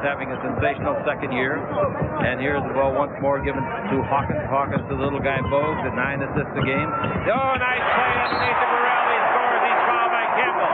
having a sensational second year. And here's the ball once more given to Hawkins. Hawkins to the little guy Bogues at 9 assists a game. Oh, nice play underneath the Burrell. He scores. He's fouled by Campbell.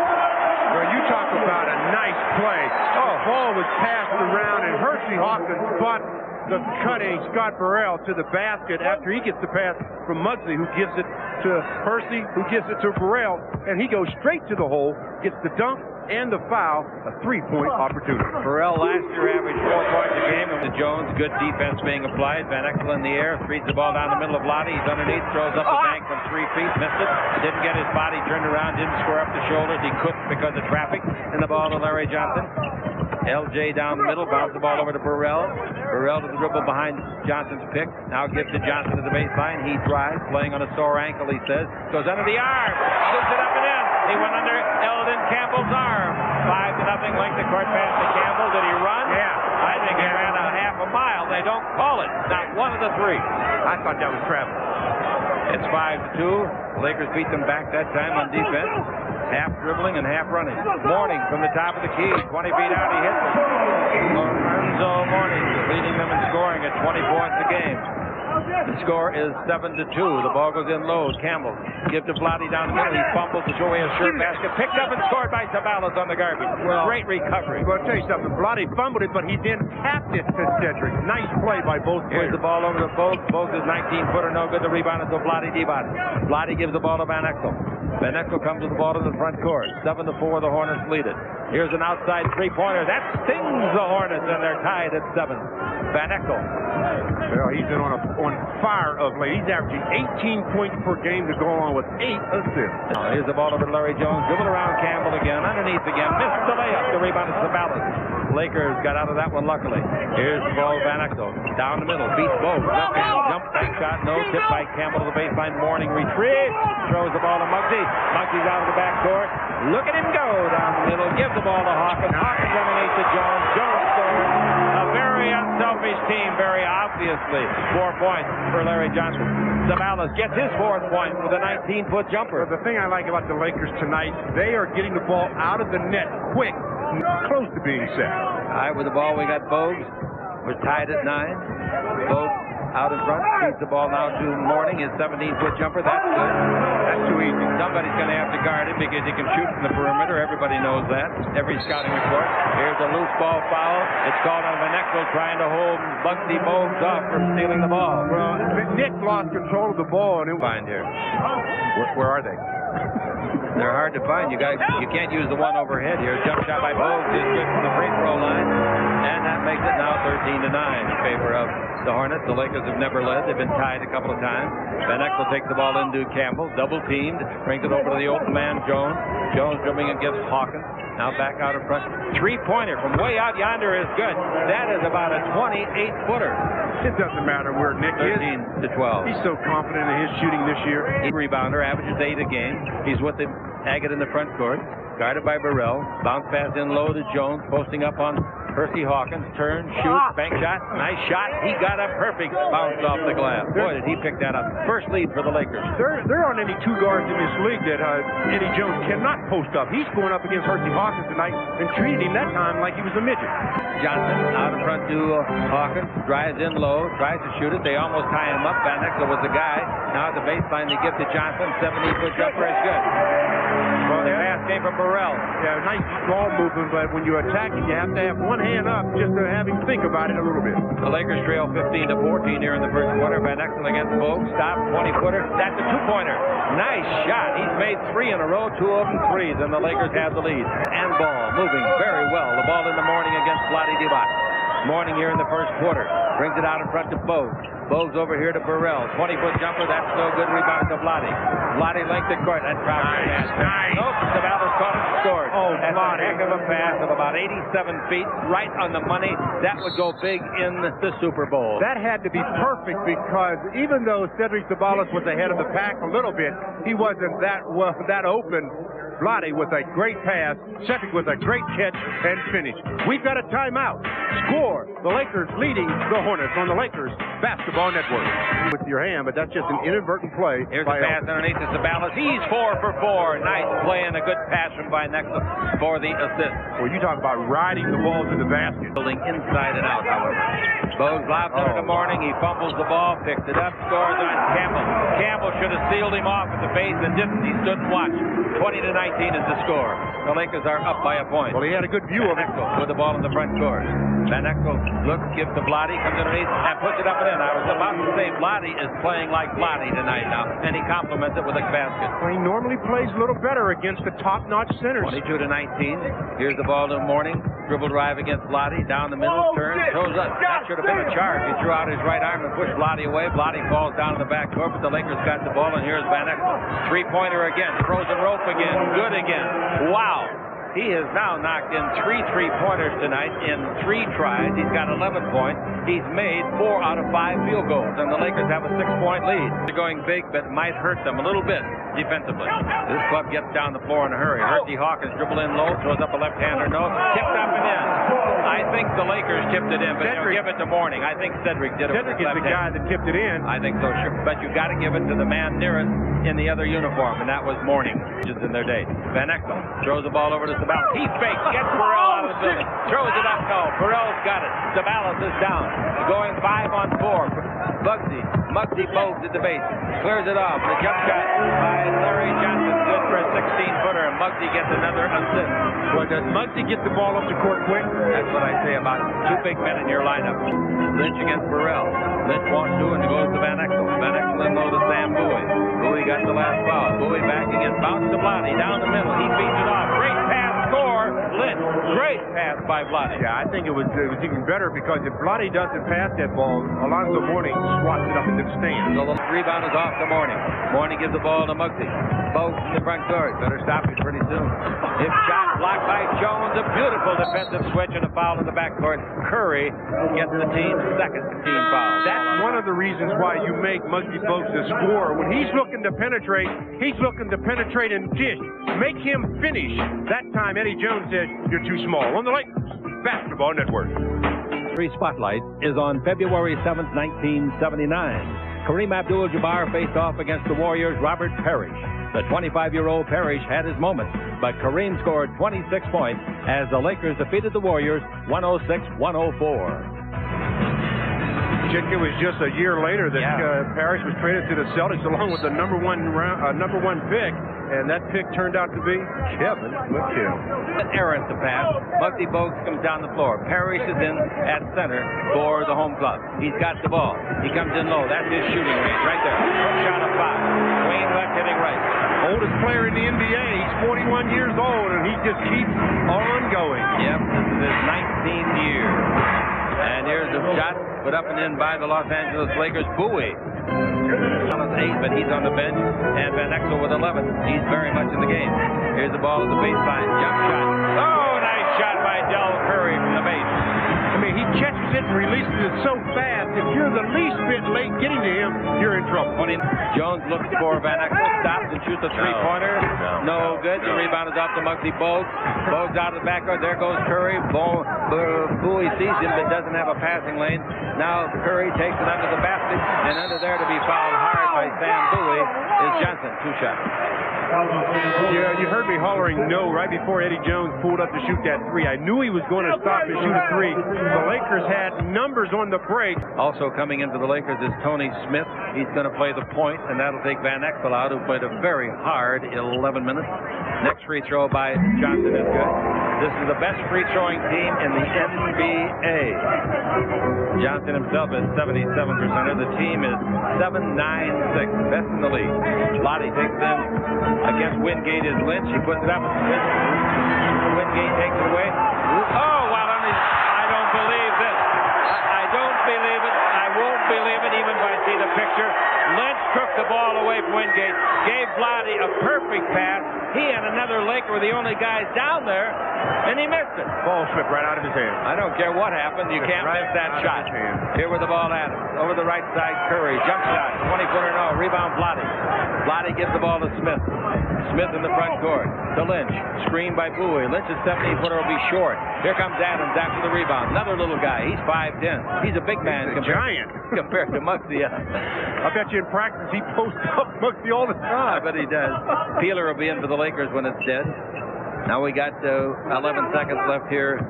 Well, you talk about a nice play. Oh, the ball was passed around, and Hersey Hawkins fought the cutting Scott Burrell to the basket after he gets the pass from Muggsy, who gives it to Hersey, who gives it to Burrell, and he goes straight to the hole, gets the dunk and the foul, a three-point opportunity. Burrell last year averaged 4 points a game. And Jones, good defense being applied. Van Exel in the air, feeds the ball down the middle of Lottie. He's underneath, throws up the bank from 3 feet, missed it. Didn't get his body turned around, didn't square up the shoulders. He couldn't because of traffic. And the ball to Larry Johnson. LJ down the middle, bounce the ball over to Burrell. Burrell to the dribble behind Johnson's pick. Now gives to Johnson to the baseline. He drives, playing on a sore ankle, he says. Goes under the arm, scoops it up and in. He went under Eldon Campbell's arm. 5-0 length of court pass to Campbell. Did he run? Yeah. I think he ran a half a mile. They don't call it. Not one of the three. I thought that was travel. It's 5-2. Lakers beat them back that time on defense. Half dribbling and half running. Mourning from the top of the key. 20 feet out, he hits it. Lorenzo Mourning leading them in scoring at 20 points a game. The score is 7-2. The ball goes in low. Campbell gives to Vlade down the middle. He fumbles to show away a short basket. Picked up and scored by Sabalas on the garbage. Well, great recovery. Well, I'll tell you something. Vlade fumbled it, but he then tapped it to Cedric. Nice play by both players. Here's the ball over to Bogues. Bogues is 19-footer. No good. The rebound is to Vlade Divac. Vlade gives the ball to Van Exel. Van Exel comes with the ball to the front court. 7-4. The Hornets lead it. Here's an outside three-pointer. That stings the Hornets, and they're tied at 7. Van Exel. Well, he's been on fire of late. He's averaging 18 points per game to go along with 8 assists. Now, here's the ball over to Larry Jones. Dribble around Campbell again. Underneath again. Missed the layup. The rebound is Sabalas. Lakers got out of that one luckily. Here's the ball, Van Exel. Down the middle. Beats Bogues. Up and jump back shot. No. Tip by Campbell to the baseline. Mourning retrieve. Throws the ball to Muggsy. Muggsy's out of the backcourt. Look at him go down the middle. Gives the ball to Hawkins. Hawkins underneath to Jones. Jones scores. A very unselfish team, very obviously. 4 points for Larry Johnson. Sabalas gets his 4th point with a 19-foot jumper. Well, the thing I like about the Lakers tonight, they are getting the ball out of the net quick, close to being set. All right, with the ball, we got Bogues. We're tied at 9. Bogues out in front. Feeds the ball now to Mourning. His 17-foot jumper. That's good. That's too easy. Somebody's going to have to guard him because he can shoot from the perimeter. Everybody knows that. Every scouting report. Here's a loose ball foul. It's called on Van Exel trying to hold Muggsy Bogues off from stealing the ball. Well, Nick lost control of the ball, and it find here. Where are they? They're hard to find. You can't use the one overhead here. Jump shot by Bogues is good from the free throw line, and that makes it now 13-9 in favor of the Hornets. The Lakers have never led. They've been tied a couple of times. Van Exel takes the ball into Campbell, double teamed, brings it over to the open man Jones. Jones dribbling against Hawkins. Now back out in front. 3-pointer from way out yonder is good. That is about a 28-footer. It doesn't matter where Nick is. 13-12. He's so confident in his shooting this year. Rebounder, averages 8 a game. He's with the Agate in the front court. Guarded by Burrell. Bounce pass in low to Jones. Posting up on Hersey Hawkins. Turn, shoot, bank shot. Nice shot. He got a perfect bounce off the glass. Boy, did he pick that up. First lead for the Lakers. There aren't any 2 guards in this league that Eddie Jones cannot post up. He's going up against Hersey Hawkins tonight and treated him that time like he was a midget. Johnson out in front to Hawkins. Drives in low. Tries to shoot it. They almost tie him up. Van Exel was the guy. Now at the baseline, they give to Johnson. 17-foot jumper is good. Well, the pass came from Burrell. Yeah, nice ball movement, but when you attack it, you have to have one hand up just to have him think about it a little bit. The Lakers trail 15-14 here in the first quarter. Van Exel against Bogues. Stop, 20-footer. That's a 2-pointer. Nice shot. He's made 3 in a row, 2 of them threes, and the Lakers have the lead. And ball moving very well. The ball in the morning against Vlade Divac. Mourning here in the first quarter. Brings it out in front to Bogues. Bogues over here to Burrell. 20-foot jumper. That's no good. Rebound to Vlade. Vlade length of court. That's probably nice. Nope. Sabalas caught it and scored. Oh, that's Vlade. a heck of a pass of about 87 feet. Right on the money. That would go big in the Super Bowl. That had to be perfect because even though Cedric Sabalas was ahead of the pack a little bit, he wasn't that open. Vlade with a great pass. Cedric with a great catch and finish. We've got a timeout. Score. The Lakers leading the Hornets on the Lakers Basketball Network. With your hand, but that's just an inadvertent play. Here's the pass underneath to Sabalas. He's 4 for 4. Nice play and a good pass from Van Exel. for the assist. Well, you talk about riding the ball to the basket. Building inside and out, however. Bogues lobs it in the morning. He fumbles the ball, picks it up, scores on Campbell. Campbell should have sealed him off at the base and didn't. He stood and watched. 20-19 is the score. The Lakers are up by a point. Well, he had a good view of it. With the ball in the front court. Van Exel looks, gives to Vlade, comes underneath, and puts it up and in. I was about to say Vlade is playing like Vlade tonight now, and he compliments it with a basket. Well, he normally plays a little better against the top-notch centers. 22-19. Here's the ball in the morning. Dribble drive against Vlade, down the middle, turn, throws up. That should have been a charge. He threw out his right arm and pushed Vlade away. Vlade falls down in the back court, but the Lakers got the ball, and here's Van Exel. Three-pointer again, frozen rope again, good again. Wow. He has now knocked in 3 3-pointers tonight in 3 tries. He's got 11 points. He's made 4 out of 5 field goals, and the Lakers have a 6-point lead. They're going big, but might hurt them a little bit defensively. This club gets down the floor in a hurry. Herty Hawkins dribble in low, throws up a left-hander, no, tipped up and in. I think the Lakers tipped it in, but they'll give it to Morning. I think Cedric did it. Cedric is the guy that tipped it in. I think so, sure. But you got to give it to the man nearest in the other uniform, and that was Morning, just in their day. Van Exel throws the ball over to Sabalas. He fakes, gets Burrell out of the building, throws it up. No, Burrell's got it. Sabalas is down, going 5-on-4. Muggsy Bogues at the base, clears it off. The jump shot by Larry Johnson, good for a 16-footer, and Muggsy gets another assist. Well, does Muggsy get the ball up the court quick? That's what I say about 2 big men in your lineup. Lynch against Burrell. Lynch won't do it and goes to Van Exel. Van Exel in low to Sam Bowie. Bowie got the last foul. Bowie back again, bounce to Vlade, down the middle. He feeds it off. Great pass, score. Lynch, great pass by Vlade. Yeah, I think it was even better because if Vlade doesn't pass that ball, Alonzo Mourning swats it up into the stands. The rebound is off to Mourning. Mourning gives the ball to Muggsy. Bogues in the front court. Better stop it pretty soon. Hip shot blocked by Jones. A beautiful defensive switch and a foul in the backcourt. Curry gets the team's second team foul. That's one of the reasons why you make Muggsy Bogues a scorer. When he's looking to penetrate, he's looking to penetrate and dish. Make him finish. That time Eddie Jones said, "You're too small." On the Lakers Basketball Network. Spotlight is on February 7th, 1979. Kareem Abdul-Jabbar faced off against the Warriors' Robert Parrish. The 25-year-old Parrish had his moments, but Kareem scored 26 points as the Lakers defeated the Warriors 106-104. It was just a year later that Parrish was traded to the Celtics along with the number one pick, and that pick turned out to be Kevin McHale. An error at the pass. Muggsy Bogues comes down the floor. Parrish is in at center for the home club. He's got the ball. He comes in low. That's his shooting range right there. Shot of 5. Wayne left hitting right. Oldest player in the NBA. He's 41 years old, and he just keeps on going. Yep, this is his 19th year. And here's the shot put up and in by the Los Angeles Lakers. Bowie. Allen's 8, but he's on the bench. And Van Exel with 11. He's very much in the game. Here's the ball at the baseline. Jump shot. Oh, nice shot by Del Curry from the base. I mean, he catches it and releases it so fast. If you're the least bit late getting to him, you're in trouble. Jones looks for Van Exel, stops and shoots a 3-pointer. No good. The rebound is off to Muggsy Bogues. Bogues out of the backcourt. There goes Curry. Bowie sees him but doesn't have a passing lane. Now Curry takes it under the basket, and under there to be fouled hard by Sam Bowie is Johnson. 2 shots. Yeah, you heard me hollering no right before Eddie Jones pulled up to shoot that 3. I knew he was going to stop and shoot a 3. The Lakers had numbers on the break. Also coming into the Lakers is Tony Smith. He's going to play the point, and that'll take Van Exel out, who played a very hard 11 minutes. Next free throw by Johnson is good. This is the best free throwing team in the NBA. Johnson himself is 77%. The team is 7-9-6, best in the league. Lottie takes it in against Wingate is Lynch. He puts it up. Wingate takes it away. Oh, well, I don't believe this. I don't believe it. I won't believe it even if I see the picture. Lynch took the ball away from Wingate, gave Vlade a perfect pass. He and another Laker were the only guys down there, and he missed it. Ball slipped right out of his hand. I don't care what happened. You can't miss that shot. Here with the ball at him. Over the right side, Curry. Jump shot. 20-footer no. Rebound, Vlade. Vlade gives the ball to Smith. Smith in the front court. To Lynch. Screen by Bowie. Lynch's 17-footer will be short. Here comes Adams after the rebound. Another little guy. He's 5'10". He's a big man. Giant. Compared to Muggsy. I bet you in practice he posts up Muggsy all the time. I bet he does. Peeler will be in for the Lakers when it's dead. Now we got 11 seconds left here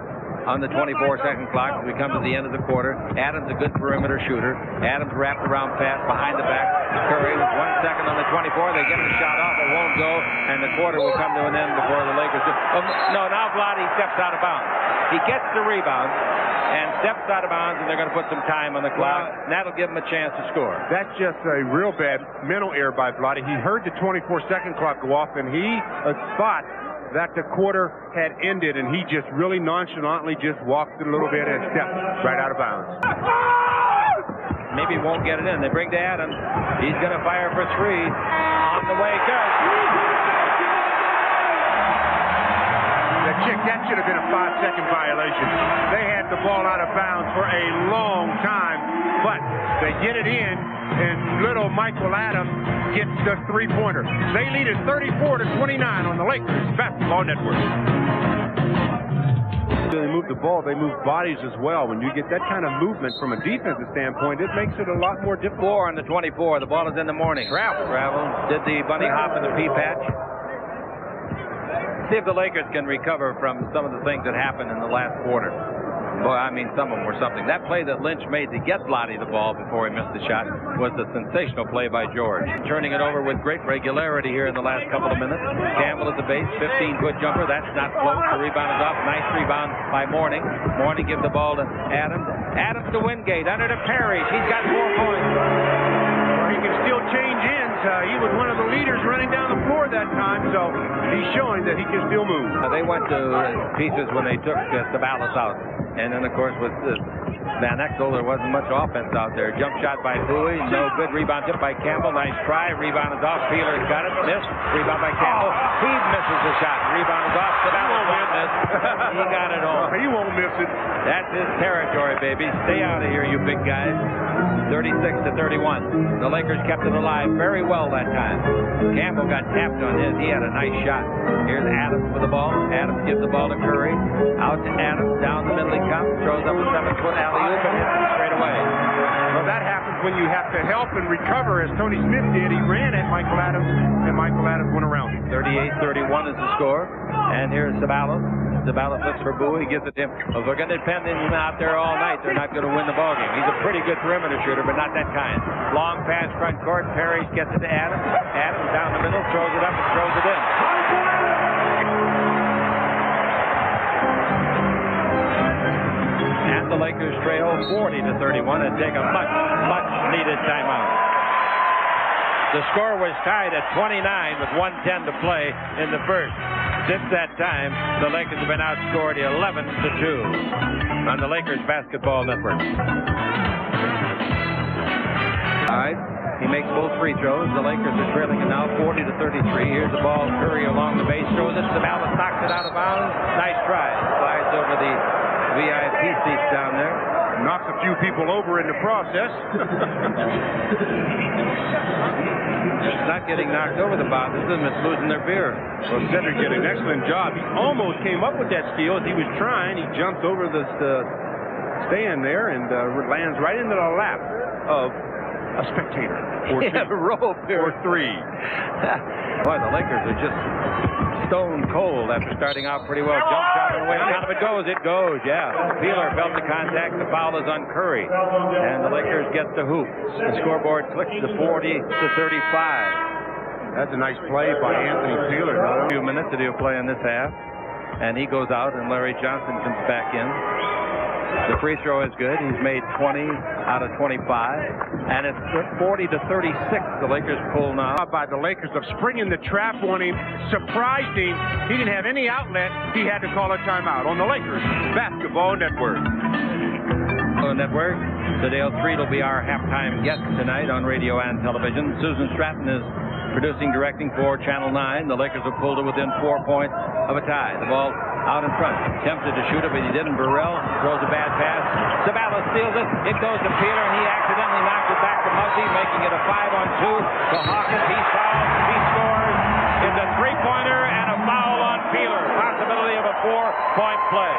on the 24-second clock as we come to the end of the quarter. Adams, a good perimeter shooter. Adams wrapped around fast behind the back. Curry with 1 second on the 24. They get the shot off. It won't go, and the quarter will come to an end before the Lakers do. No, now Vlade steps out of bounds. He gets the rebound and steps out of bounds, and they're going to put some time on the clock. And that'll give him a chance to score. That's just a real bad mental error by Vlade. He heard the 24-second clock go off, and he thought that the quarter had ended, and he just really nonchalantly just walked a little bit and stepped right out of bounds. Maybe won't get it in. They bring to Adams. He's going to fire for three. On the way, good. That should have been a 5-second violation. They had the ball out of bounds for a long time, but they get it in, and little Michael Adams gets the three-pointer. They lead it 34-29 on the Lakers Basketball Network. They move the ball, they move bodies as well. When you get that kind of movement from a defensive standpoint, it makes it a lot more difficult. 4 on the 24. The ball is in the morning. Travel. Did the bunny hop in the pea patch. See if the Lakers can recover from some of the things that happened in the last quarter. Boy, I mean, some of them were something. That play that Lynch made to get Vlade the ball before he missed the shot was a sensational play by George. Turning it over with great regularity here in the last couple of minutes. Campbell at the base, 15-foot jumper. That's not close. The rebound is off. Nice rebound by Mourning. Mourning gives the ball to Adams. Adams to Wingate. Under to Parrish. He's got 4 points. Well, he can still change ends. He was one of the leaders running down the floor that time, so he's showing that he can still move. They went to pieces when they took Sabalas out. And then, of course, with Van Exel, there wasn't much offense out there. Jump shot by Bowie, no good. Rebound tip by Campbell, nice try. Rebound is off. Peeler's got it, missed. Rebound by Campbell. He misses the shot. Rebound is off. Sabalas won't miss. He got it home. He won't miss it. That's his territory, baby. Stay out of here, you big guys. 36-31. The Lakers kept it alive very well that time. Campbell got tapped on his. He had a nice shot. Here's Adams with the ball. Adams gives the ball to Curry. Out to Adams. Down the middle he comes. Throws up a 7-foot alley-oop and hits it straight away. Well, that happens when you have to help and recover, as Tony Smith did. He ran at Michael Adams, and Michael Adams went around him. 38-31 is the score. And here's Sabalas. Sabalas looks for Bowie, gives it to him. If they're going to depend on him out there all night, they're not going to win the ball game. He's a pretty good perimeter shooter, but not that kind. Long pass front court. Parrish gets it to Adams. Adams down the middle, throws it up and throws it in. And the Lakers trail 40-31 and take a much needed timeout. The score was tied at 29 with 1:10 to play in the first. Since that time, the Lakers have been outscored 11-2 on the Lakers Basketball Network. All right, he makes both free throws. The Lakers are trailing it now 40-33. Here's the ball. Curry along the base, throws it. Sabalas knocks it out of bounds. Nice try. Slides over the VIP seats down there. Knocks a few people over in the process. Not getting knocked over the bounces, it's losing their beer. Well, Cedric did an excellent job. He almost came up with that steal as he was trying. He jumped over the stand there and lands right into the lap of a spectator. Or 3. Boy, the Lakers are just stone cold after starting out pretty well. Jump shot on the way. Out of it goes. It goes, yeah. Peeler felt the contact. The foul is on Curry. And the Lakers get the hoop. The scoreboard clicks to 40-35. That's a nice play by Anthony Peeler. A few minutes to do a play in this half. And he goes out, and Larry Johnson comes back in. The free throw is good. He's made 20 out of 25. And it's 40-36. The Lakers pull now. By the Lakers of springing the trap on him, surprised him. He didn't have any outlet. He had to call a timeout on the Lakers Basketball Network. Dale Street will be our halftime guest tonight on radio and television. Susan Stratton is producing, directing for Channel 9. The Lakers have pulled it within 4 points of a tie. The ball out in front. Tempted to shoot it, but he didn't. Burrell throws a bad pass. Sabalas steals it. It goes to Peeler, and he accidentally knocks it back to Muggsy, making it a 5-on-2. To Hawkins, he fouls. He scores. It's a three-pointer and a foul on Peeler. Possibility of a 4-point play.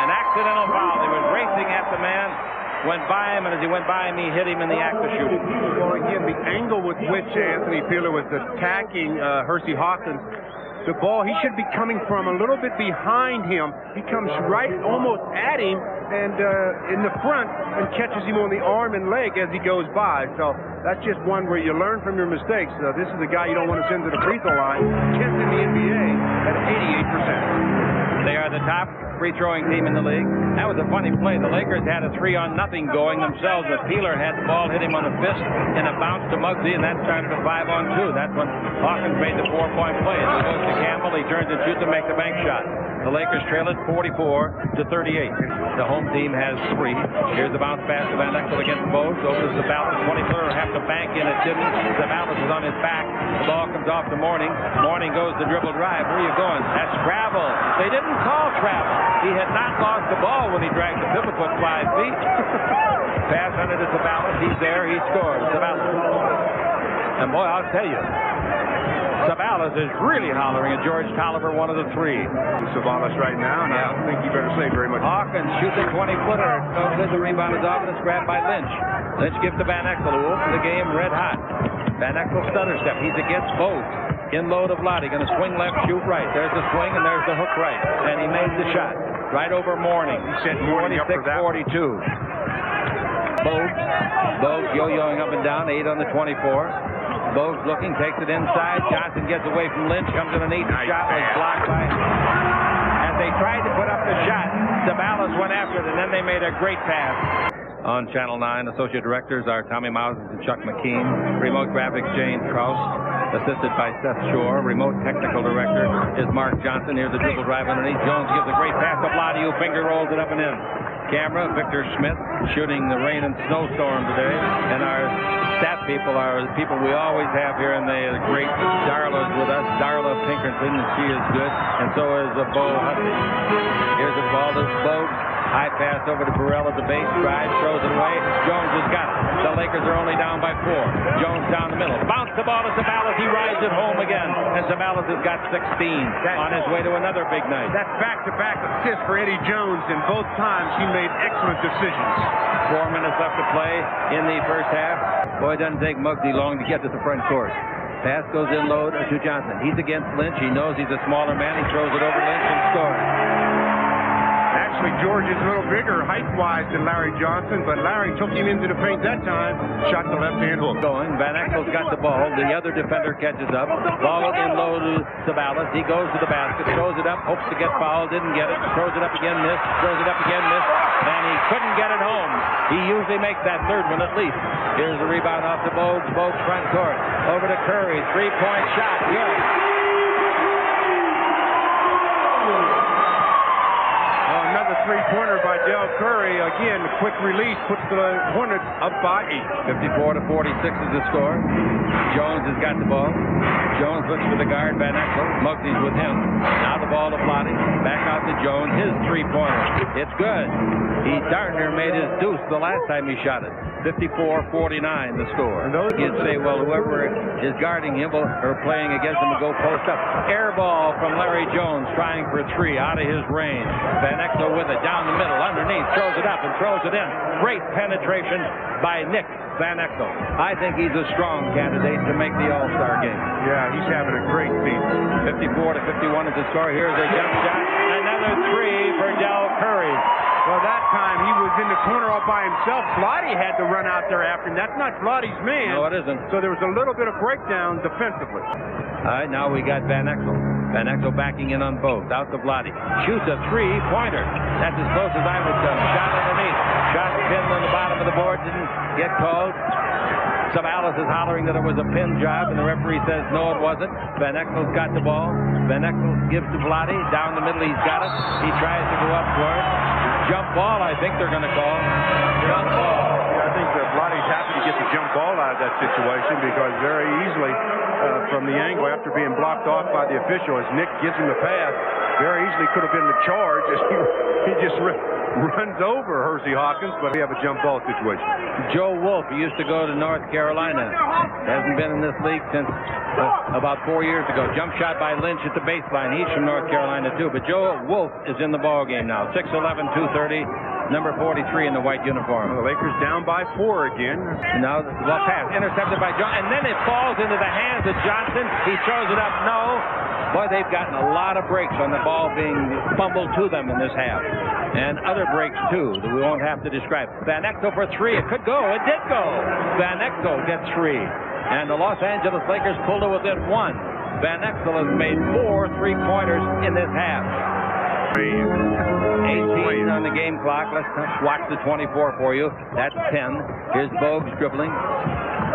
An accidental foul. He was racing at the man. Went by him, and as he went by him, he hit him in the act of shooting. Well, again, the angle with which Anthony Peeler was attacking Hersey Hawkins the ball, he should be coming from a little bit behind him. He comes right almost at him and in the front and catches him on the arm and leg as he goes by. So that's just one where you learn from your mistakes. This is a guy you don't want to send to the free throw line. 10th in the NBA at 88%. They are the top free throwing team in the league. That was a funny play. The Lakers had a 3-0 going themselves, but Peeler had the ball hit him on the fist and a bounce to Muggsy, and that started a 5-on-2. That's when Hawkins made the 4-point play. As it goes to Campbell, he turns and shoots and makes a bank shot. The Lakers trail it 44-38. The home team has 3. Here's the bounce pass to Van Exel against Bose. Over to Zabalas. 20-footer have to bank in. It didn't. Zabalas is on his back. The ball comes off to Mourning. Mourning goes to dribble drive. Where are you going? That's travel. They didn't call travel. He had not lost the ball when he dragged the pivot foot 5 feet. Pass under to Zabalas. He's there. He scores. Zabalas. And boy, I'll tell you, Zabalas is really hollering at George Tolliver, one of the 3. Zabalas right now, and I don't think you better say very much. Hawkins shoots a 20-footer. No good. The rebound is off, and it's grabbed by Lynch. Lynch gives to Van Exel, who opened the game red hot. Van Exel stutter step. He's against Bose. In low to Vlade. Going to swing left, shoot right. There's the swing, and there's the hook right. And he made the shot. Right over Mourning. He sent Mourning up for that 42. Bose yo-yoing up and down. 8 on the 24. Bose looking, takes it inside. Johnson gets away from Lynch, comes underneath. The shot was blocked by. As they tried to put up the shot, Zabalas went after it, and then they made a great pass. On Channel 9, Associate Directors are Tommy Mousens and Chuck McKean. Remote Graphics, Jane Krause. Assisted by Seth Shore. Remote Technical Director is Mark Johnson. Here's the dribble drive underneath. Jones gives a great pass to Vlade, who finger rolls it up and in. Camera, Victor Smith, shooting the rain and snowstorm today. And our stat people are the people we always have here, and the great Darla's with us. Darla Pinkerton, and she is good. And so is Bo Hudson. Here's the ball to Bo. High pass over to Burrell at the base. Drives, throws it away. Jones has got it. The Lakers are only down by 4. Jones down the middle. Bounce the ball to Zabalas. He rides it home again. And Zabalas has got 16 on his way to another big night. That's back-to-back assists for Eddie Jones, and both times he made excellent decisions. 4 minutes left to play in the first half. Boy, it doesn't take Muggsy long to get to the front court. Pass goes in low to Johnson. He's against Lynch. He knows he's a smaller man. He throws it over Lynch and scores. Actually, George is a little bigger height-wise than Larry Johnson, but Larry took him into the paint that time, shot the left-hand hook. Going. Van Exel's got the ball. The other defender catches up. Ball in low to Zabalas. He goes to the basket, throws it up, hopes to get fouled, didn't get it, throws it up again, missed, throws it up again, missed, and he couldn't get it home. He usually makes that third one at least. Here's the rebound off to Bogues. Bogues front court. Over to Curry. 3-point shot. Good. Another 3-pointer by Del Curry. Again, the quick release puts the Hornets up by 8. 54-46 is the score. Jones has got the ball. Jones looks for the guard, Van Exel. Muggsy's with him. Now the ball to Vlade. Back out to Jones. His 3-pointer. It's good. Dartner made his deuce the last time he shot it. 54-49 the score. You'd say, well, whoever is guarding him or playing against him will go post up. Air ball from Larry Jones trying for 3 out of his range. Van Exel with it down the middle, underneath, throws it up and throws it in. Great penetration by Nick Van Exel. I think he's a strong candidate to make the All-Star game. Yeah, he's having a great season. 54-51 is the score. Here's a jump shot. Another 3 for Del Curry. Well, that time he was in the corner all by himself. Vlade had to run out there after him. That's not Vlade's man. No, it isn't. So there was a little bit of breakdown defensively. All right, now we got Van Exel. Van Exel backing in on both. Out to Vlade. Shoots a 3-pointer. That's as close as I would come. Shot underneath. Shot pinned on the bottom of the board. Didn't get called. Zabalas is hollering that it was a pin job, and the referee says no, it wasn't. Van Exel's got the ball. Van Exel gives to Vlade. Down the middle, he's got it. He tries to go up for it. Jump ball, I think they're going to call. Jump ball. Yeah, I think that Vlade's happy to get the jump ball out of that situation because very easily from the angle after being blocked off by the official as Nick gives him the pass, very easily could have been the charge as he just runs over Hersey Hawkins, but we have a jump ball situation. Joe Wolf, he used to go to North Carolina. Hasn't been in this league since about 4 years ago. Jump shot by Lynch at the baseline. He's from North Carolina too, but Joe Wolf is in the ball game now. 6'11", 230, number 43 in the white uniform. Well, the Lakers down by 4 again. Now the ball pass intercepted by Jones, and then it falls into the hands of Johnson. He throws it up, no. Boy, they've gotten a lot of breaks on the ball being fumbled to them in this half. And other breaks, too, that we won't have to describe. Van Exel for three. It could go. It did go. Van Exel gets three. And the Los Angeles Lakers pulled it within one. Van Exel has made 4 3-pointers in this half. 18 on the game clock. Let's watch the 24 for you. That's 10. Here's Bogues dribbling.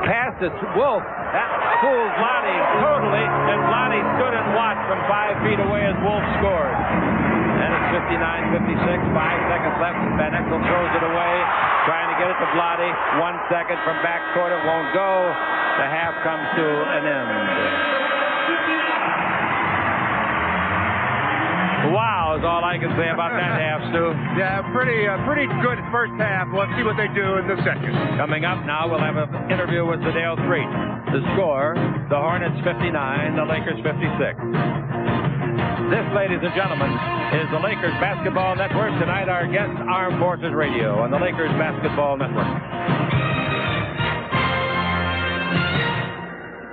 Pass to Wolf. That fools Lottie totally. And Lottie stood and watched from 5 feet away as Wolf scored. And it's 59-56. 5 seconds left. Van Exel throws it away. Trying to get it to Vlade. 1 second from backcourt. It won't go. The half comes to an end. Wow is all I can say about that half, Stu. Yeah, pretty good first half. Let's see what they do in the second. Coming up now, we'll have an interview with Zadale Threet. The score, the Hornets 59, the Lakers 56. This, ladies and gentlemen, is the Lakers Basketball Network. Tonight, our guest, Armed Forces Radio on the Lakers Basketball Network.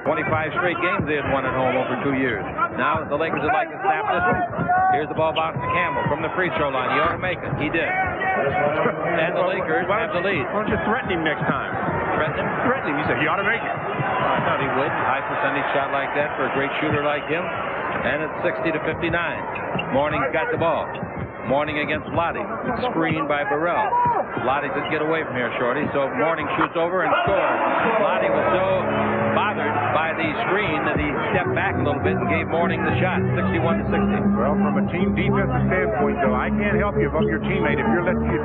25 straight games they had won at home over 2 years. Now the Lakers would like to snap this one. Here's the ball bounce to Campbell from the free throw line. He ought to make it. He did. And the Lakers have the lead. Why don't you threaten him next time? Threaten him? Threaten him. You said he ought to make it. I thought he would. High percentage shot like that for a great shooter like him. And it's 60-59. Morning's got the ball. Morning against Lottie. Screen by Burrell. Lottie says, get away from here, Shorty. So Morning shoots over and scores. Lottie was so bothered by the screen that he stepped back a little bit and gave Morning the shot. 61-60. Well, from a team defensive standpoint, though, I can't help you if I'm your teammate. If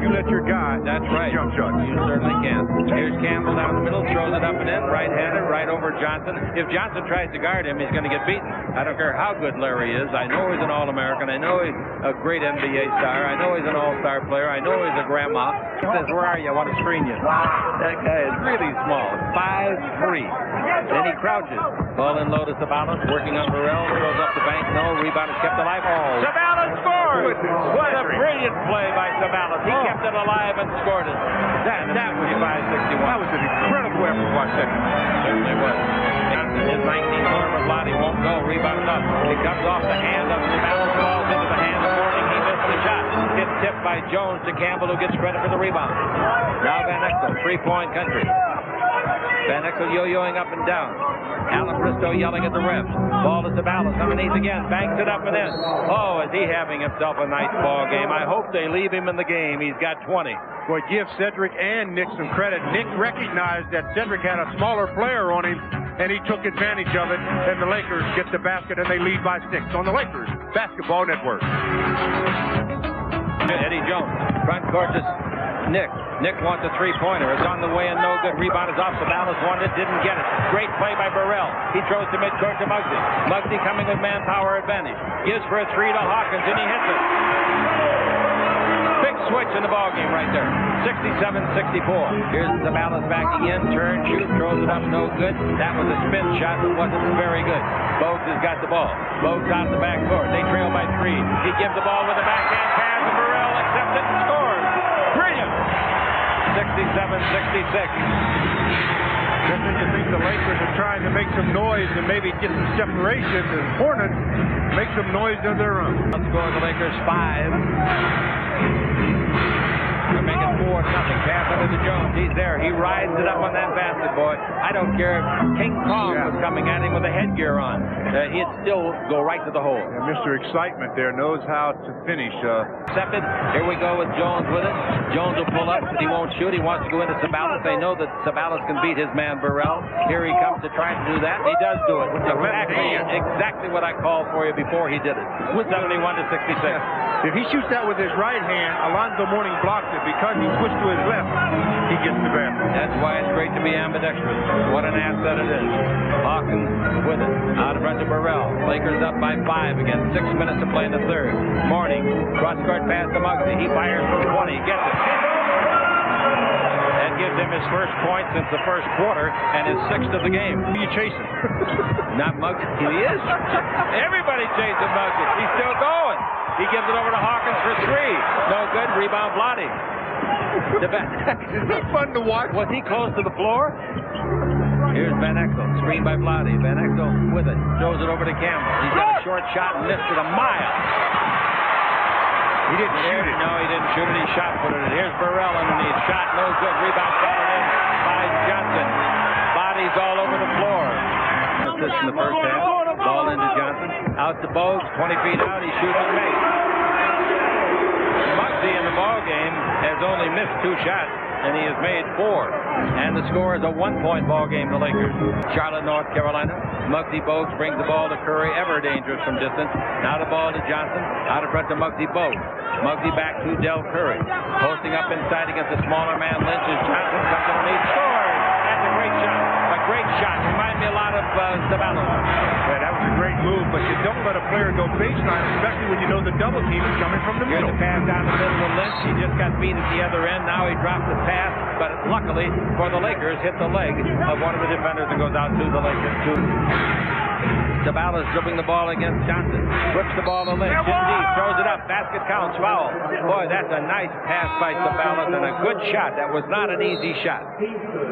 you let your guy That's right. jump shots. You certainly can. Here's Campbell down the middle, throws it up and in, right-handed, right over Johnson. If Johnson tries to guard him, he's going to get beaten. I don't care how good Larry is. I know he's an All-American. I know he's a great NBA star. I know he's an all-star player. I know he's a grandma. He says, where are you? I want to screen you. That guy is really small. 5'3". Then he crouches. Ball in low to Sabalas, working on Burrell. Throws up the bank. No. Rebound is kept alive. Oh. Sabalas scores! What a brilliant play by Sabalas. He kept it alive and scored it. That was 5-61. That was an incredible effort by second. Certainly was. Johnson, his 19-footer with Lottie won't go. Rebound up. It comes off the hand of Sabalas. Falls into the hand of Morning. He missed the shot. Gets tipped by Jones to Campbell, who gets credit for the rebound. Now Van Exel, 3-point country. Van Exel yo-yoing up and down. Alan Bristow yelling at the refs. Ball to Sabalas underneath again. Banks it up and in. Oh, is he having himself a nice ball game. I hope they leave him in the game. He's got 20. Boy, give Cedric and Nick some credit. Nick recognized that Cedric had a smaller player on him, and he took advantage of it, and the Lakers get the basket, and they lead by 6 on the Lakers Basketball Network. Eddie Jones, front court to Nick. Nick wants a 3-pointer. It's on the way and no good. Rebound is off. Sabalas wanted it, didn't get it. Great play by Burrell. He throws to midcourt to Muggsy. Muggsy coming with manpower advantage. Gives for a 3 to Hawkins, and he hits it. Big switch in the ballgame right there. 67-64. Here's Sabalas backing in. Turn, shoot, throws it up, no good. That was a spin shot that wasn't very good. Bogues has got the ball. Bogues out the backcourt. They trail by 3. He gives the ball with a backhand pass, and Burrell accepts it and scores. Brilliant. 67-66. Just when you think the Lakers are trying to make some noise and maybe get some separation, the Hornets make some noise of their own. Outscoring the Lakers 5. They're making 4-0. Pass under to Jones. He's there. He rides it up on that basket, boy. I don't care if King Kong was coming at him with a headgear on. He'd still go right to the hole. And Mr. Excitement there knows how to finish. Accepted. Here we go with Jones with it. Jones will pull up, but he won't shoot. He wants to go into Sabalas. They know that Sabalas can beat his man Burrell. Here he comes to try to do that. He does do it. Exactly what I called for you before he did it. 71-66. If he shoots that with his right hand, Alonzo Mourning blocks it. Because he switched to his left, he gets the basket. That's why it's great to be ambidextrous. What an asset it is. Hawkins with it. Out in front of Burrell. Lakers up by 5 again. 6 minutes to play in the third. Morning. Cross-court pass to Muggsy. He fires from 20. Gets it. That gives him his first point since the first quarter and his 6th of the game. Who are you chasing? Not Muggsy. He is. Everybody chasing Muggsy. He's still going. He gives it over to Hawkins for 3. No good. Rebound Vlade. Is that fun to watch? Was he close to the floor? Here's Van Exel, screened by Vlade. Van Exel with it, throws it over to Campbell. He's got a short shot and missed it a mile. He didn't shoot it. No, he didn't shoot it. He shot put it. Here's Burrell underneath. Shot no good. Rebound followed in by Johnson. Bodies all over the floor. Assist in the first half. Ball into Johnson. Out to Bogues. 20 feet out. He shoots and makes. Muggsy in the ball game has only missed 2 shots, and he has made 4. And the score is a 1-point ball game, the Lakers. Charlotte, North Carolina. Muggsy Bogues brings the ball to Curry, ever dangerous from distance. Now the ball to Johnson. Out in front to Muggsy Bogues. Muggsy back to Del Curry. Posting up inside against the smaller man, Lynch. As Johnson comes underneath. Scores! That's a great shot. A great shot. Reminds me a lot of Zavallo. Yeah, that was a great move, but you don't let a player go baseline, especially when you know the double team is coming from the Here's middle. the pass down the middle of Lynch. He just got beat at the other end. Now he drops the pass, but luckily for the Lakers, hit the leg of one of the defenders and goes out to the Lakers. Zavallo's dribbling the ball against Johnson. Whips the ball to Lynch. In deep. Throws it up. Basket counts. Foul. Boy, that's a nice pass by Zavallo and a good shot. That was not an easy shot.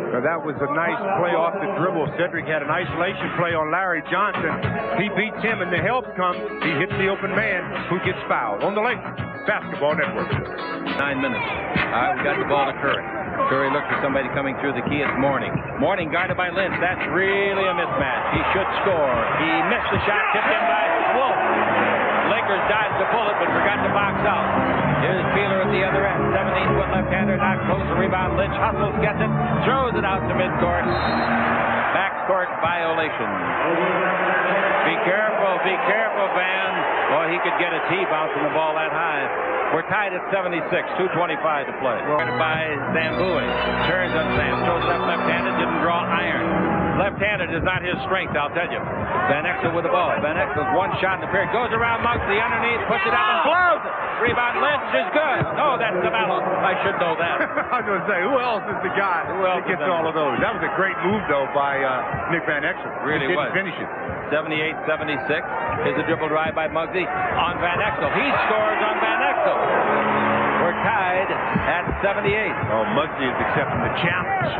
Now, that was a nice play off the dribble. Cedric had an isolation play on Larry Johnson. He beats him, and the help comes. He hits the open man, who gets fouled. On the Lakers Basketball Network. 9 minutes. All right, we got the ball to Curry. Curry looks for somebody coming through the key. It's Mourning. Mourning guarded by Lynch. That's really a mismatch. He should score. He missed the shot. Tipped in by Wolf. Lakers dodged the bullet, but forgot to box out. Here's Peeler at the other end. 17-foot left-hander, not close to rebound. Lynch hustles, gets it, throws it out to midcourt. Backcourt violation. Be careful, Van. Boy, he could get a tee bouncing the ball that high. We're tied at 76, 2:25 to play. By Zambuie. Turns on Sam, throws it up left-handed, didn't draw iron. Left-handed is not his strength, I'll tell you. Van Exel with the ball. Van Exel's one shot in the period. Goes around Muggsy underneath, puts it up and blows it. Rebound Lynch is good. No, that's Zavallo. I should know that. I was going to say, who else is the guy that gets all of those? That was a great move, though, by Nick Van Exel. Really was. Didn't finish it. 78-76. Here's a dribble drive by Muggsy on Van Exel. He scores on Van Exel. We're tied at 78. Oh, Muggsy is accepting the challenge.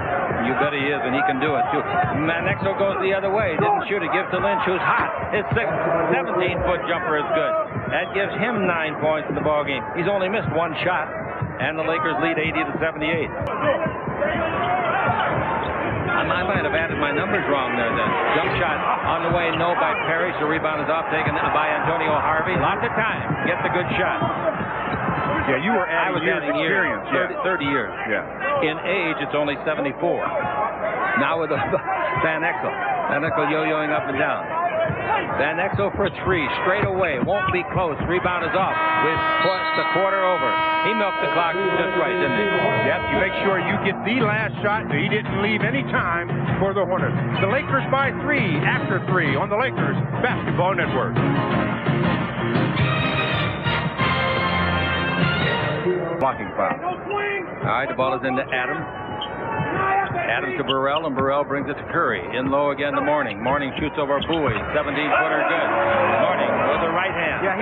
You bet he is, and he can do it, too. Van Exel goes the other way. Didn't shoot it. Gives to Lynch, who's hot. His 17-foot jumper is good. That gives him 9 points in the ballgame. He's only missed 1 shot, and the Lakers lead 80-78. I might have added my numbers wrong there then. Jump shot on the way, no by Parrish. The rebound is off, taken by Antonio Harvey. Lots of time. Gets a good shot. Yeah, you were adding years experience. 30 years. Yeah. In age, it's only 74. Now with Van Exel. Van Exel yo-yoing up and down. Van Exel for 3, straight away. Won't be close. Rebound is off. With the quarter over. He milked the clock just right, didn't he? Yep, you make sure you get the last shot so he didn't leave any time for the Hornets. The Lakers by 3, after 3 on the Lakers Basketball Network. Blocking foul. All right, the ball is into Adams. Adams to Burrell, and Burrell brings it to Curry. In low again to Mourning. Mourning shoots over Bowie. 17-footer good. Mourning with the right hand. Yeah,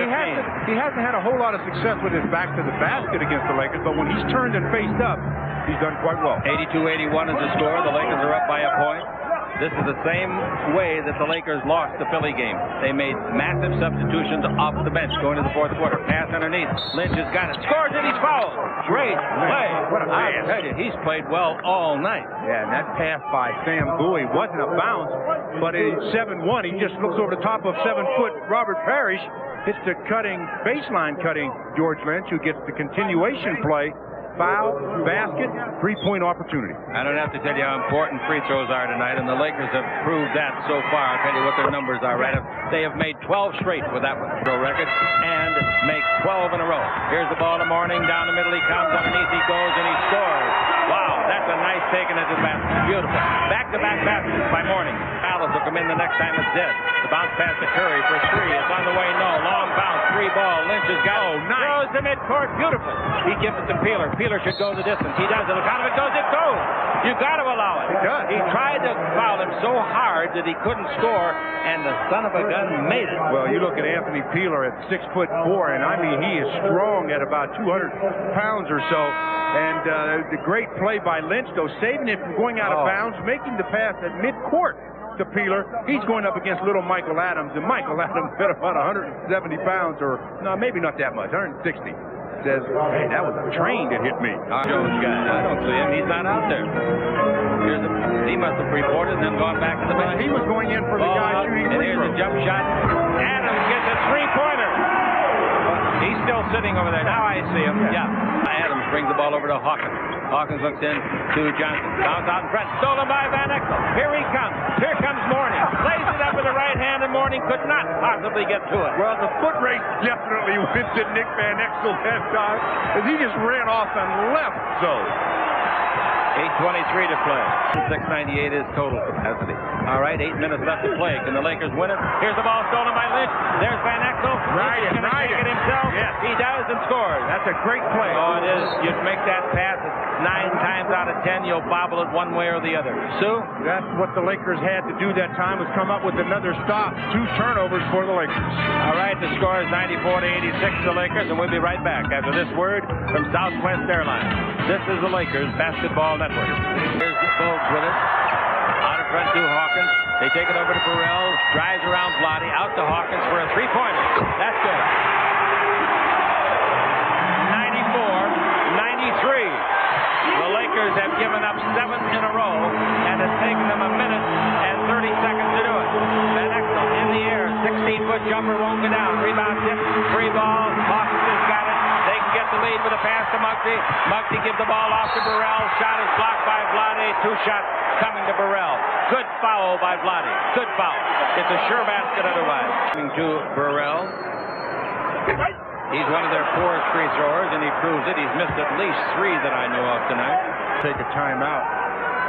he hasn't had a whole lot of success with his back to the basket against the Lakers, but when he's turned and faced up, he's done quite well. 82-81 is the score. The Lakers are up by a point. This is the same way that the Lakers lost the Philly game. They made massive substitutions off the bench going to the fourth quarter. Pass underneath. Lynch has got it. Scores and he's fouled. Great play. What a pass. I tell you, he's played well all night. Yeah, and that pass by Sam Bowie wasn't a bounce, but it's 7-1. He just looks over the top of 7-foot Robert Parrish. Hits the baseline cutting George Lynch, who gets the continuation play. Foul, basket, 3-point opportunity. I don't have to tell you how important free throws are tonight, and the Lakers have proved that so far. I'll tell you what their numbers are, right? They have made 12 straight with that one, record, and make 12 in a row. Here's the ball to Mourning. Down the middle he comes. Underneath he goes, and he scores. Wow, that's a nice take into the basket. Beautiful. Back-to-back baskets by Mourning. Alice will come in the next time it's dead. The bounce pass to Curry for 3. It's on the way, no. Long bounce, 3 ball. Lynch has got it. Nice. Throws to midcourt. Beautiful. He gives it to Peeler. Peeler should go the distance. He does it. Look out if it goes. It goes. You got to allow it. He does. He tried to foul him so hard that he couldn't score, and the son of a gun made it. Well, you look at Anthony Peeler at 6'4", and I mean he is strong at about 200 pounds or so. And the great play by Lynch, though, saving it from going out of bounds, making the pass at midcourt to Peeler. He's going up against little Michael Adams, and Michael Adams at about 170 pounds, or no, maybe not that much, 160. Says, hey, that was a train that hit me. Jones guy, I don't see him. He's not out there. He must have reported and then gone back to the bench. He was going in for the guy shooting. And here's a jump shot. Adams gets a three-pointer. He's still sitting over there. Now I see him. Yeah. Adams brings the ball over to Hawkins. Hawkins looks in to Johnson. Bounce out in front. Stolen by Van Exel. Here he comes. Here comes Mourning. Lays it up with the right hand, and Mourning could not possibly get to it. Well, the foot race definitely went to Nick Van Exel that time, as he just ran off and left zone. 8:23 to play. 698 is total capacity. All right, 8 minutes left to play. Can the Lakers win it? Here's the ball stolen by Lynch. There's Van Exel. He's going to take it himself. Yes. He does and scores. That's a great play. Oh, it is. You make that pass, 9 times out of 10, you'll bobble it one way or the other. Sue? That's what the Lakers had to do that time, was come up with another stop. 2 turnovers for the Lakers. All right, the score is 94-86 to the Lakers, and we'll be right back after this word from Southwest Airlines. This is the Lakers Basketball Network. Here's the Bulls with it. Out in front to Hawkins. They take it over to Burrell. Drives around Vlade. Out to Hawkins for a three-pointer. That's good. 94-93. The Lakers have given up 7 in a row, and it's taken them a minute and 30 seconds to do it. Van Exel in the air. 16-foot jumper won't go down. Rebound tip. Free ball. Hawkins has got it. They can get the lead with a pass to Muggsy. Muggsy gives the ball off to Burrell. Shot is blocked by Vlade. 2 shots coming to Burrell. Good foul by Vlade. Good foul. It's a sure basket otherwise. Coming to Burrell. He's one of their poorest free throwers, and he proves it. He's missed at least 3 that I know of tonight. Take a timeout.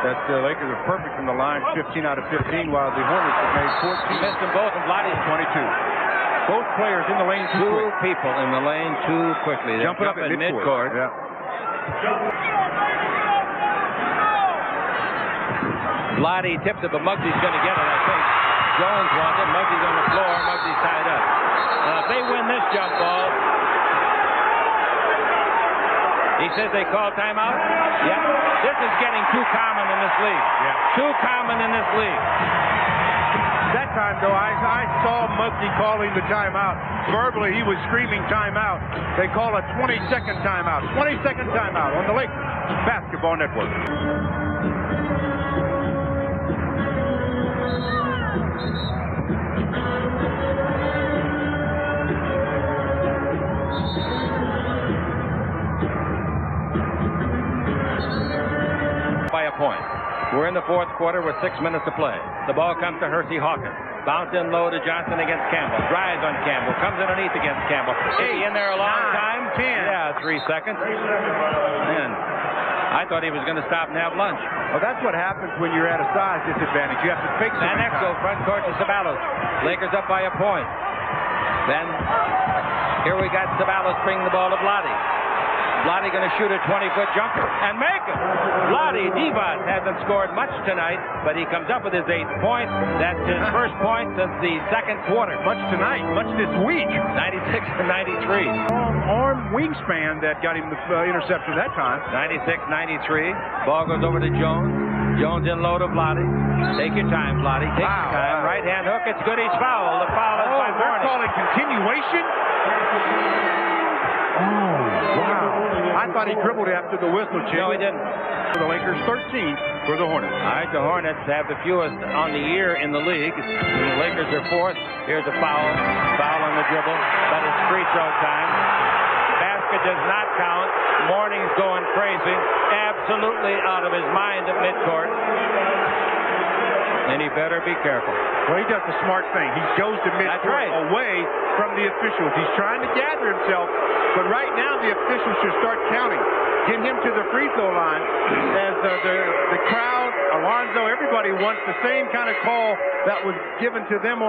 That the Lakers are perfect from the line, 15 out of 15, while the Hornets have made 14. He missed them both, and Vlade's 22. Both players in the lane too quick. People in the lane too quickly. They're jumping up at midcourt. Yeah. Vlade tips it, but Muggsy's going to get it, I think. Jones wants it. Muggsy's on the floor. Muggsy's tied up. If they win this jump ball, he says they call timeout. Yeah. This is getting too common in this league. Yeah. Too common in this league. That time, though, I saw Muggsy calling the timeout. Verbally, he was screaming timeout. They call a 20-second timeout. 20-second timeout on the Lakers Basketball Network. By a point. We're in the 4th quarter with 6 minutes to play. The ball comes to Hersey Hawkins. Bounce in low to Johnson against Campbell. Drives on Campbell. Comes underneath against Campbell. Hey, in there a long time. 10. Yeah, 3 seconds. And I thought he was going to stop and have lunch. Well, that's what happens when you're at a size disadvantage. You have to fake Van Exel front court to Ceballos. Lakers up by a point. Then here we got Ceballos bringing the ball to Vlade. Vlade going to shoot a 20-foot jumper and make it. Vlade Divac hasn't scored much tonight, but he comes up with his 8th point. That's his first point since the 2nd quarter. Much tonight, much this week. 96-93. Arm wingspan that got him the interception that time. 96-93. Ball goes over to Jones. Jones in low to Vlade. Take your time, Vlade. Take your time. Right hand hook. It's good. He's fouled. The foul is by Mourning. They're calling continuation. Wow. I thought he dribbled after the whistle, Chip. No, he didn't. For the Lakers, 13 for the Hornets. All right, the Hornets have the fewest on the year in the league. The Lakers are 4th. Here's a foul. Foul on the dribble. But it's free throw time. Basket does not count. Mourning's going crazy. Absolutely out of his mind at midcourt. And he better be careful. Well, he does the smart thing. He goes to midcourt away from the officials. He's trying to gather himself, but right now the officials should start counting. Get him to the free throw line. As the crowd, Alonzo, everybody wants the same kind of call that was given to them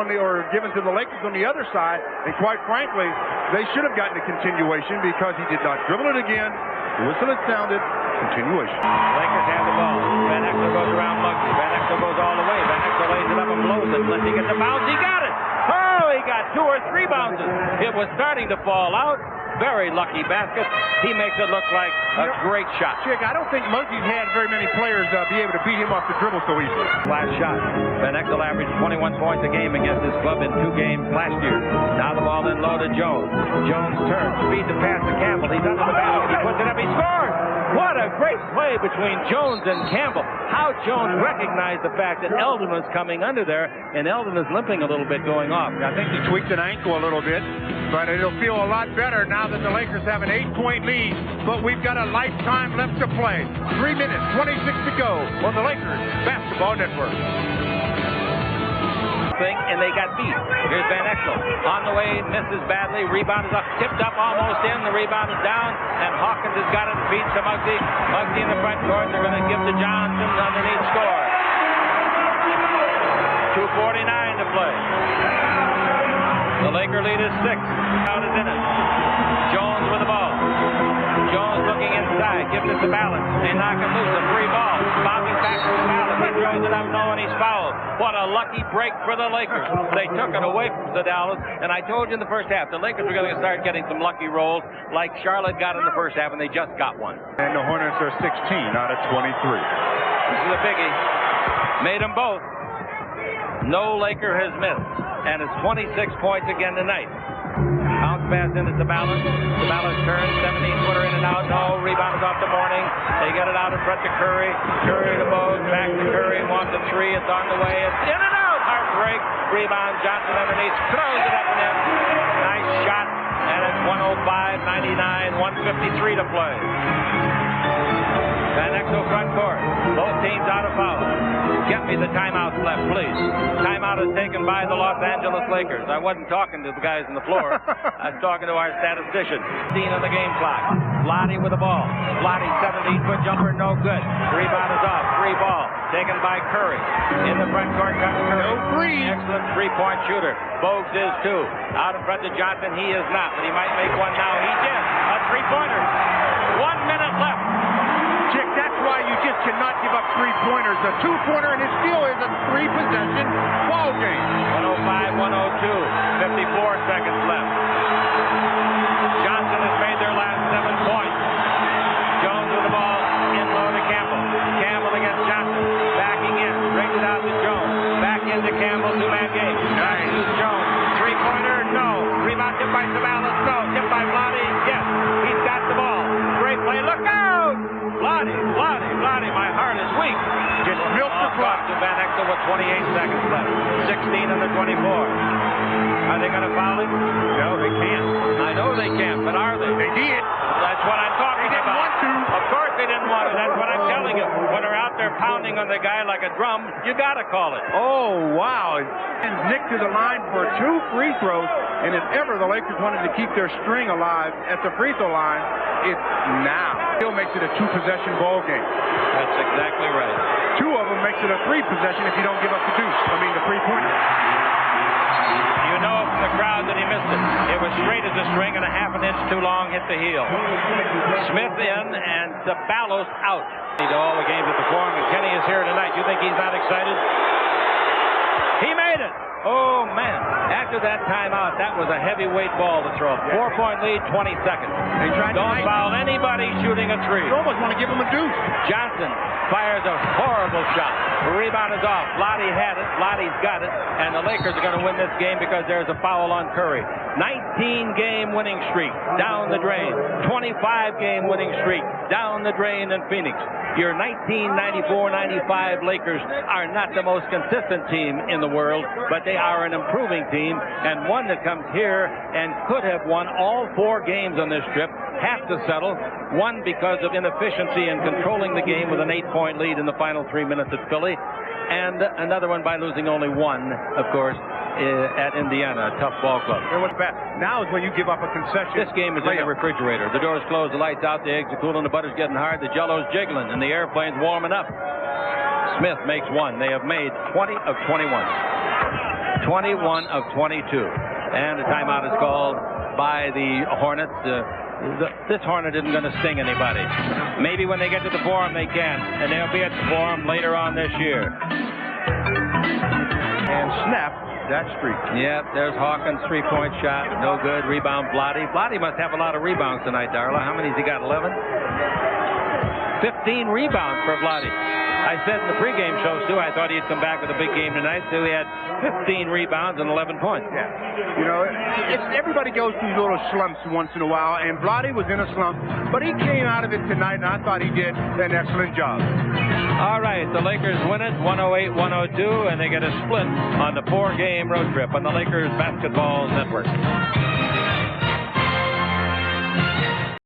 given to the Lakers on the other side. And quite frankly, they should have gotten a continuation because he did not dribble it again. The whistle had sounded. Continuation. Lakers have the ball. Van Exel goes around Muggsy. Van Exel goes all the way. Van Exel lays it up and blows it. Unless he gets a bounce, he got it. Oh, he got 2 or 3 bounces. It was starting to fall out. very lucky basket. He makes it look like a great shot. Chick, I don't think Muggsy's had very many players be able to beat him off the dribble so easily. Last shot. Van Exel averaged 21 points a game against his club in 2 games last year. Now the ball in low to Jones. Jones turns, speed to pass to Campbell. He's under the basket. He puts it up. He scores. What a great play between Jones and Campbell. How Jones recognized the fact that Eldon was coming under there, and Eldon is limping a little bit going off. I think he tweaked an ankle a little bit, but it'll feel a lot better now that the Lakers have an 8-point lead, but we've got a lifetime left to play. 3 minutes, 26 to go on the Lakers Basketball Network. And they got beat. Here's Van Exel on the way, misses badly. Rebound is up, tipped up, almost in. The rebound is down, and Hawkins has got it. Beats to Muggsy. Muggsy in the front court. They're going to give to Johnson underneath score. 2:49 to play. The Laker lead is 6. Out is in it. Jones with the ball. Jones looking inside, gives it to Balance. They knock him loose, a free ball. Bobbing back to Balance. He throws it up, knowing he's fouled. What a lucky break for the Lakers. They took it away from the Dallas, and I told you in the first half, the Lakers were going to start getting some lucky rolls like Charlotte got in the first half, and they just got one. And the Hornets are 16 out of 23. This is a biggie. Made them both. No Laker has missed, and it's 26 points again tonight. Bounce pass into the Balance. The Balance turns, 17-footer in and out. No, rebound is off the Morning. They get it out in front to Curry. Curry to Bogue, back to Curry, wants a 3. It's on the way. It's in and out. Heartbreak. Rebound. Johnson underneath. Throws it up and in. Nice shot. And it's 105-99. 1:53 to play. Van Exel front court. Both teams out of foul. Get me the timeouts left, please. Timeout is taken by the Los Angeles Lakers. I wasn't talking to the guys on the floor. I was talking to our statistician. 15 on the game clock. Lottie with the ball. Lottie, 17-foot jumper, no good. Rebound is off. Free ball. Taken by Curry. In the front court comes Curry. No free. Excellent three-point shooter. Bogues is 2. Out in front to Johnson. He is not, but he might make one now. He did. A three-pointer. 1 minute left. Chick, that's why you just cannot give up 3-pointers. A 2-pointer, and it still is a 3-possession ball game. 105-102. 54 seconds left. Johnson has made their last 7 points. Jones with the ball in low to Campbell. Campbell against Johnson. Backing in. Brings it out to Jones. Back into Campbell. 2-man game. Nice. Jones. 3-pointer. No. Rebound tipped by Sabalas. No. Tipped by Vlade. Yes. He's got the ball. Great play. Look out! Vlade, my heart is weak. Just milk the clock. To Van Exel with 28 seconds left. 16 under 24. Are they going to foul him? No, they can't. I know they can't, but are they? They did. That's what I'm talking They didn't about. want to. Of course they didn't want to. That's what I'm telling you. When they're out there pounding on the guy like a drum, you got to call it. Oh, wow. And Nick to the line for 2 free throws. And if ever the Lakers wanted to keep their string alive at the free throw line, it's now. Still makes it a 2-possession ball game. That's exactly right. 2 of them makes it a 3-possession if you don't give up the deuce. I mean, the 3-pointer. You know from the crowd that he missed it. It was straight as a string and a half an inch too long, hit the heel. Smith in and Sabalos out. To all the games at the Forum, and Kenny is here tonight. You think he's not excited? He made it! Oh, man. After that timeout, that was a heavyweight ball to throw. 4-point lead, 20 seconds. Don't foul anybody shooting a 3. You almost want to give him a deuce. Johnson fires a horrible shot. The rebound is off. Lottie had it. Lottie's got it. And the Lakers are going to win this game because there's a foul on Curry. 19-game winning streak down the drain. 25-game winning streak down the drain in Phoenix. Your 1994-95 Lakers are not the most consistent team in the world, but they are an improving team, and one that comes here and could have won all 4 games on this trip, have to settle, one because of inefficiency in controlling the game with an 8-point lead in the final 3 minutes at Philly, and another one by losing only 1, of course, at Indiana, a tough ball club. Now is when you give up a concession. This game is in the refrigerator. The doors closed, the lights out, the eggs are cooling, the butter's getting hard, the jello's jiggling, and the airplane's warming up. Smith makes 1. They have made 20 of 21. 21 of 22. And a timeout is called by the Hornets. This Hornet isn't going to sting anybody. Maybe when they get to the Forum they can, and they'll be at the Forum later on this year. And snap that streak. Yeah, there's Hawkins' three-point shot. No good. Rebound, Blotty. Blotty must have a lot of rebounds tonight, Darla. How many has he got? 11? 15 rebounds for Blotty. I said in the pregame shows, too, I thought he'd come back with a big game tonight, so he had 15 rebounds and 11 points. Yeah. You know, everybody goes through little slumps once in a while, and Blotty was in a slump, but he came out of it tonight, and I thought he did an excellent job. All right, the Lakers win it, 108-102, and they get a split on the 4-game road trip on the Lakers Basketball Network.